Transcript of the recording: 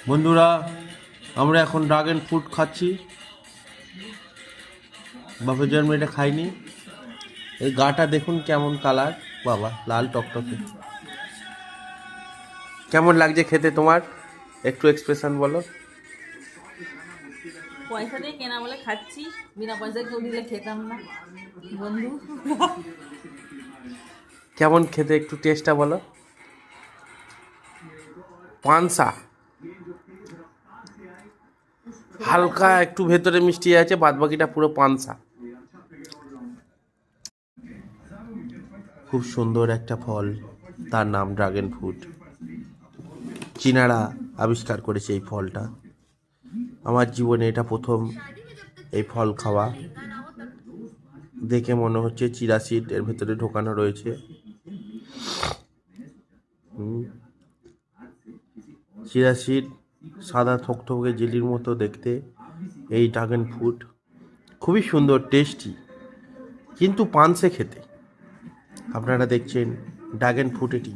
বন্ধুরা, আমরা এখন ড্রাগন ফ্রুট খাচ্ছি। বাপের জন্ম এটা খাইনি। এই গাটা দেখুন কেমন কালার, বাবা লাল টকটকে। কেমন লাগছে খেতে তোমার? একটু এক্সপ্রেশন বলো। পয়সা দিয়ে কেনা বলে খাচ্ছি, বিনা পয়সায় কেউ দিলে খেতাম না বন্ধু। কেমন খেতে একটু টেস্টটা বলো। পানসা, হালকা একটু ভেতরে মিষ্টি আছে, বাদ বাকিটা পুরো পানসা। খুব সুন্দর একটা ফল, তার নাম ড্রাগন ফ্রুট। চীনারা আবিষ্কার করেছে এই ফলটা। আমার জীবনে এটা প্রথম এই ফল খাওয়া। দেখে মনে হচ্ছে চিরা সিড এর ভেতরে ঢোকানো রয়েছে। চিয়া সিড সাদা থকথকে জেলির মতো দেখতে। এই ড্রাগন ফ্রুট খুবই সুন্দর, টেস্টি, কিন্তু পানসে খেতে। আপনারা দেখছেন ড্রাগন ফ্রুট এটি।